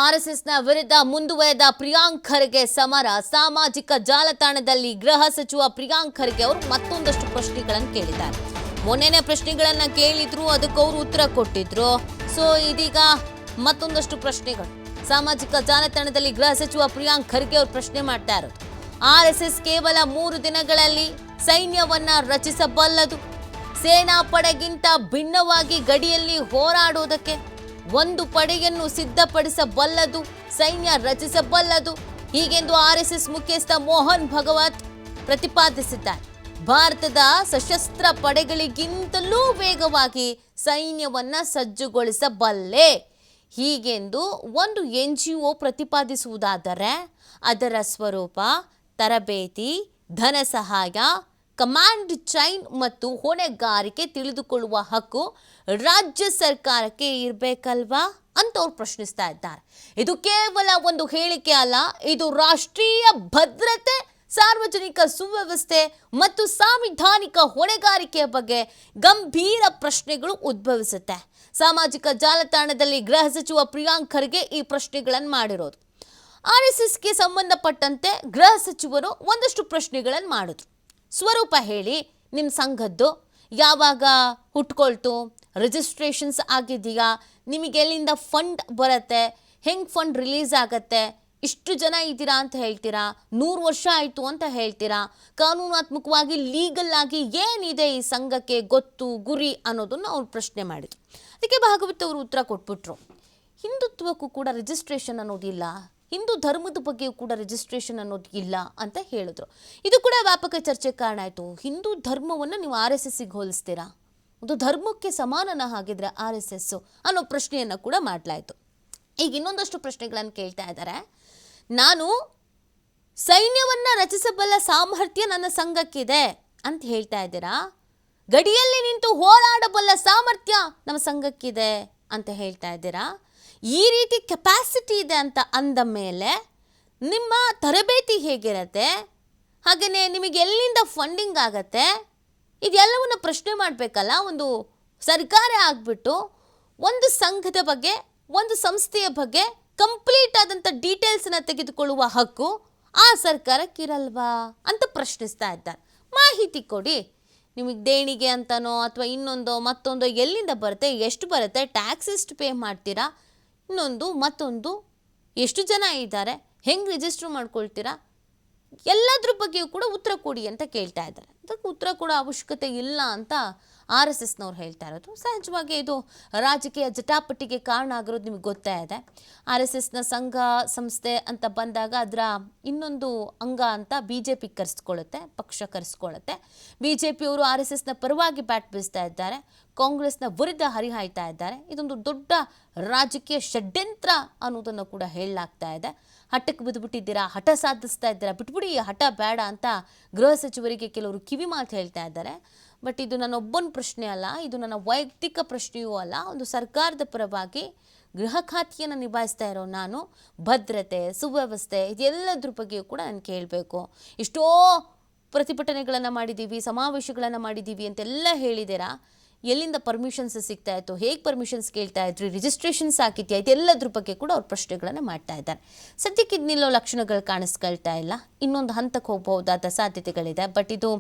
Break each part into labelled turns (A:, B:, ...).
A: ಆರ್ಎಸ್ಎಸ್ನ ವಿರುದ್ಧ ಮುಂದುವರೆದ ಪ್ರಿಯಾಂಕ್ ಖರ್ಗೆ ಸಮರ. ಸಾಮಾಜಿಕ ಜಾಲತಾಣದಲ್ಲಿ ಗೃಹ ಸಚಿವ ಪ್ರಿಯಾಂಕ್ ಖರ್ಗೆ ಅವರು ಮತ್ತೊಂದಷ್ಟು ಪ್ರಶ್ನೆಗಳನ್ನು ಕೇಳಿದ್ದಾರೆ. ಮೊನ್ನೆನೇ ಪ್ರಶ್ನೆಗಳನ್ನ ಕೇಳಿದ್ರು, ಅದಕ್ಕೆ ಅವರು ಉತ್ತರ ಕೊಟ್ಟಿದ್ರು. ಸೊ ಇದೀಗ ಮತ್ತೊಂದಷ್ಟು ಪ್ರಶ್ನೆಗಳು. ಸಾಮಾಜಿಕ ಜಾಲತಾಣದಲ್ಲಿ ಗೃಹ ಸಚಿವ ಪ್ರಿಯಾಂಕ್ ಖರ್ಗೆ ಅವರು ಪ್ರಶ್ನೆ ಮಾಡ್ತಾ ಇರೋದು, ಆರ್ಎಸ್ಎಸ್ ಕೇವಲ 3 ದಿನಗಳಲ್ಲಿ ಸೈನ್ಯವನ್ನ ರಚಿಸಬಲ್ಲದು. ಸೇನಾ ಪಡೆಗಿಂತ ಭಿನ್ನವಾಗಿ ಗಡಿಯಲ್ಲಿ ಹೋರಾಡುವುದಕ್ಕೆ ಒಂದು ಪಡೆಯನ್ನು ಸಿದ್ಧಪಡಿಸಬಲ್ಲದು, ಸೈನ್ಯ ರಚಿಸಬಲ್ಲದು, ಹೀಗೆಂದು ಆರ್ಎಸ್ಎಸ್ ಮುಖ್ಯಸ್ಥ ಮೋಹನ್ ಭಗವತ್ ಪ್ರತಿಪಾದಿಸಿದ್ದಾರೆ. ಭಾರತದ ಸಶಸ್ತ್ರ ಪಡೆಗಳಿಗಿಂತಲೂ ವೇಗವಾಗಿ ಸೈನ್ಯವನ್ನ ಸಜ್ಜುಗೊಳಿಸಬಲ್ಲೆ ಹೀಗೆಂದು ಒಂದು NGO ಪ್ರತಿಪಾದಿಸುವುದಾದರೆ ಅದರ ಸ್ವರೂಪ, ತರಬೇತಿ, ಧನ ಸಹಾಯ, ಕಮಾಂಡ್ ಚೈನ್ ಮತ್ತು ಹೊಣೆಗಾರಿಕೆ ತಿಳಿದುಕೊಳ್ಳುವ ಹಕ್ಕು ರಾಜ್ಯ ಸರ್ಕಾರಕ್ಕೆ ಇರಬೇಕಲ್ವಾ ಅಂತ ಅವ್ರು ಪ್ರಶ್ನಿಸ್ತಾ ಇದ್ದಾರೆ. ಇದು ಕೇವಲ ಒಂದು ಹೇಳಿಕೆ ಅಲ್ಲ, ಇದು ರಾಷ್ಟ್ರೀಯ ಭದ್ರತೆ, ಸಾರ್ವಜನಿಕ ಸುವ್ಯವಸ್ಥೆ ಮತ್ತು ಸಾಂವಿಧಾನಿಕ ಹೊಣೆಗಾರಿಕೆಯ ಬಗ್ಗೆ ಗಂಭೀರ ಪ್ರಶ್ನೆಗಳು ಉದ್ಭವಿಸುತ್ತೆ. ಸಾಮಾಜಿಕ ಜಾಲತಾಣದಲ್ಲಿ ಗೃಹ ಸಚಿವ ಪ್ರಿಯಾಂಕ್ ಖರ್ಗೆ ಈ ಪ್ರಶ್ನೆಗಳನ್ನು ಮಾಡಿರೋದು. ಆರ್ಎಸ್ಎಸ್ಗೆ ಸಂಬಂಧಪಟ್ಟಂತೆ ಗೃಹ ಸಚಿವರು ಒಂದಷ್ಟು ಪ್ರಶ್ನೆಗಳನ್ನು ಮಾಡಿದ್ರು. ಸ್ವರೂಪ ಹೇಳಿ, ನಿಮ್ಮ ಸಂಘದ್ದು ಯಾವಾಗ ಹುಟ್ಕೊಳ್ತು, ರಿಜಿಸ್ಟ್ರೇಷನ್ಸ್ ಆಗಿದೆಯಾ, ನಿಮಗೆ ಎಲ್ಲಿಂದ ಫಂಡ್ ಬರುತ್ತೆ, ಹೆಂಗೆ ಫಂಡ್ ರಿಲೀಸ್ ಆಗುತ್ತೆ, ಇಷ್ಟು ಜನ ಇದ್ದೀರಾ ಅಂತ ಹೇಳ್ತೀರಾ, 100 ವರ್ಷ ಆಯಿತು ಅಂತ ಹೇಳ್ತೀರಾ, ಕಾನೂನಾತ್ಮಕವಾಗಿ ಲೀಗಲ್ ಆಗಿ ಏನಿದೆ ಈ ಸಂಘಕ್ಕೆ ಗೊತ್ತು, ಗುರಿ ಅನ್ನೋದನ್ನು ಅವ್ರು ಪ್ರಶ್ನೆ ಮಾಡಿದ್ರು. ಅದಕ್ಕೆ ಭಾಗವತ್ ಅವರು ಉತ್ತರ ಕೊಟ್ಬಿಟ್ರು, ಹಿಂದುತ್ವಕ್ಕೂ ಕೂಡ ರಿಜಿಸ್ಟ್ರೇಷನ್ ಅನ್ನೋದಿಲ್ಲ, ಹಿಂದೂ ಧರ್ಮದ ಬಗ್ಗೆಯೂ ಕೂಡ ರಿಜಿಸ್ಟ್ರೇಷನ್ ಅನ್ನೋದು ಇಲ್ಲ ಅಂತ ಹೇಳಿದ್ರು. ಇದು ಕೂಡ ವ್ಯಾಪಕ ಚರ್ಚೆಗೆ ಕಾರಣ ಆಯಿತು. ಹಿಂದೂ ಧರ್ಮವನ್ನು ನೀವು RSSಗೆ ಹೋಲಿಸ್ತೀರಾ, ಒಂದು ಧರ್ಮಕ್ಕೆ ಸಮಾನನ ಹಾಗಿದ್ರೆ RSS ಅನ್ನೋ ಪ್ರಶ್ನೆಯನ್ನು ಕೂಡ ಮಾಡಲಾಯಿತು. ಈಗ ಇನ್ನೊಂದಷ್ಟು ಪ್ರಶ್ನೆಗಳನ್ನು ಕೇಳ್ತಾ ಇದ್ದಾರೆ. ನಾನು ಸೈನ್ಯವನ್ನು ರಚಿಸಬಲ್ಲ ಸಾಮರ್ಥ್ಯ ನನ್ನ ಸಂಘಕ್ಕಿದೆ ಅಂತ ಹೇಳ್ತಾ ಇದ್ದೀರಾ, ಗಡಿಯಲ್ಲಿ ನಿಂತು ಹೋರಾಡಬಲ್ಲ ಸಾಮರ್ಥ್ಯ ನಮ್ಮ ಸಂಘಕ್ಕಿದೆ ಅಂತ ಹೇಳ್ತಾ ಇದ್ದೀರಾ, ಈ ರೀತಿ ಕೆಪಾಸಿಟಿ ಇದೆ ಅಂತ ಅಂದ ಮೇಲೆ ನಿಮ್ಮ ತರಬೇತಿ ಹೇಗಿರುತ್ತೆ, ಹಾಗೆಯೇ ನಿಮಗೆ ಎಲ್ಲಿಂದ ಫಂಡಿಂಗ್ ಆಗತ್ತೆ, ಇದೆಲ್ಲವನ್ನು ಪ್ರಶ್ನೆ ಮಾಡಬೇಕಲ್ಲ. ಒಂದು ಸರ್ಕಾರ ಆಗಿಬಿಟ್ಟು ಒಂದು ಸಂಘದ ಬಗ್ಗೆ, ಒಂದು ಸಂಸ್ಥೆಯ ಬಗ್ಗೆ ಕಂಪ್ಲೀಟ್ ಆದಂಥ ಡೀಟೇಲ್ಸನ್ನು ತೆಗೆದುಕೊಳ್ಳುವ ಹಕ್ಕು ಆ ಸರ್ಕಾರಕ್ಕಿರಲ್ವಾ ಅಂತ ಪ್ರಶ್ನಿಸ್ತಾ ಇದ್ದಾರೆ. ಮಾಹಿತಿ ಕೊಡಿ, ನಿಮಗೆ ದೇಣಿಗೆ ಅಂತನೋ ಅಥವಾ ಇನ್ನೊಂದೋ ಮತ್ತೊಂದೋ ಎಲ್ಲಿಂದ ಬರುತ್ತೆ, ಎಷ್ಟು ಬರುತ್ತೆ, ಟ್ಯಾಕ್ಸ್ ಎಷ್ಟು ಪೇ ಮಾಡ್ತೀರಾ, ಇನ್ನೊಂದು ಮತ್ತೊಂದು ಎಷ್ಟು ಜನ ಇದ್ದಾರೆ, ಹೆಂಗೆ ರಿಜಿಸ್ಟರ್ ಮಾಡ್ಕೊಳ್ತೀರಾ, ಎಲ್ಲದ್ರ ಬಗ್ಗೆಯೂ ಕೂಡ ಉತ್ತರ ಕೊಡಿ ಅಂತ ಕೇಳ್ತಾ ಇದ್ದಾರೆ. ಅದಕ್ಕೆ ಉತ್ತರ ಕೊಡೋ ಅವಶ್ಯಕತೆ ಇಲ್ಲ ಅಂತ RSSನವ್ರು ಹೇಳ್ತಾ ಇರೋದು. ಸಹಜವಾಗಿ ಇದು ರಾಜಕೀಯ ಜಟಾಪಟಿಗೆ ಕಾರಣ ಆಗಿರೋದು ನಿಮಗೆ ಗೊತ್ತೇ ಇದೆ. RSSನ ಸಂಘ ಸಂಸ್ಥೆ ಅಂತ ಬಂದಾಗ ಅದರ ಇನ್ನೊಂದು ಅಂಗ ಅಂತ BJP ಕರೆಸ್ಕೊಳ್ಳುತ್ತೆ, ಪಕ್ಷ ಕರೆಸ್ಕೊಳ್ಳುತ್ತೆ. BJPಯವರು RSSನ ಪರವಾಗಿ ಬ್ಯಾಟ್ ಬೀಸ್ತಾ ಇದ್ದಾರೆ, ಕಾಂಗ್ರೆಸ್ನ ವಿರುದ್ಧ ಹರಿಹಾಯ್ತಾ ಇದ್ದಾರೆ. ಇದೊಂದು ದೊಡ್ಡ ರಾಜಕೀಯ ಷಡ್ಯಂತ್ರ ಅನ್ನೋದನ್ನು ಕೂಡ ಹೇಳಲಾಗ್ತಾ ಇದೆ. ಹಠಕ್ಕೆ ಬಿದ್ದುಬಿಟ್ಟಿದ್ದೀರಾ, ಹಠ ಸಾಧಿಸ್ತಾ ಇದ್ದೀರಾ, ಬಿಟ್ಬಿಡಿ ಹಠ ಬೇಡ ಅಂತ ಗೃಹ ಸಚಿವರಿಗೆ ಕೆಲವರು ಕಿವಿ ಮಾತು ಹೇಳ್ತಾ ಇದ್ದಾರೆ. ಬಟ್ ಇದು ನನ್ನ ಒಬ್ಬನ ಪ್ರಶ್ನೆ ಅಲ್ಲ, ಇದು ನನ್ನ ವೈಯಕ್ತಿಕ ಪ್ರಶ್ನೆಯೂ ಅಲ್ಲ. ಒಂದು ಸರ್ಕಾರದ ಪರವಾಗಿ ಗೃಹ ಖಾತೆಯನ್ನು ನಿಭಾಯಿಸ್ತಾ ಇರೋ ನಾನು ಭದ್ರತೆ, ಸುವ್ಯವಸ್ಥೆ ಇದೆಲ್ಲದ್ರ ಬಗ್ಗೆಯೂ ಕೂಡ ನಾನು ಕೇಳಬೇಕು. ಎಷ್ಟೋ ಪ್ರತಿಭಟನೆಗಳನ್ನು ಮಾಡಿದ್ದೀವಿ, ಸಮಾವೇಶಗಳನ್ನು ಮಾಡಿದ್ದೀವಿ ಅಂತೆಲ್ಲ ಹೇಳಿದ್ದೀರಾ, ಎಲ್ಲಿಂದ ಪರ್ಮಿಷನ್ಸ್ ಸಿಗ್ತಾ ಇತ್ತು, ಹೇಗೆ ಪರ್ಮಿಷನ್ಸ್ ಕೇಳ್ತಾ ಇದ್ರಿ, ರಿಜಿಸ್ಟ್ರೇಷನ್ಸ್ ಆಗಿದೆಯಾ, ಇದೆಲ್ಲದ್ರ ಬಗ್ಗೆ ಕೂಡ ಅವ್ರು ಪ್ರಶ್ನೆಗಳನ್ನು ಮಾಡ್ತಾ ಇದ್ದಾರೆ. ಸದ್ಯಕ್ಕೆ ನಿಲ್ಲೋ ಲಕ್ಷಣಗಳು ಕಾಣಿಸ್ಕೊಳ್ತಾ ಇಲ್ಲ, ಇನ್ನೊಂದು ಹಂತಕ್ಕೆ ಹೋಗಬಹುದಾದ ಸಾಧ್ಯತೆಗಳಿದೆ. ಬಟ್ ಇದು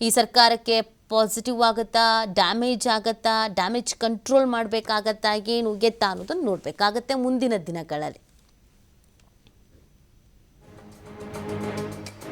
A: ಈ ಸರ್ಕಾರಕ್ಕೆ ಪಾಸಿಟಿವ್ ಆಗುತ್ತಾ, ಡ್ಯಾಮೇಜ್ ಆಗುತ್ತಾ, ಡ್ಯಾಮೇಜ್ ಕಂಟ್ರೋಲ್ ಮಾಡಬೇಕಾಗತ್ತಾ, ಏನು ಎತ್ತಾ ಅನ್ನೋದನ್ನು ನೋಡಬೇಕಾಗತ್ತೆ ಮುಂದಿನ ದಿನಗಳಲ್ಲಿ.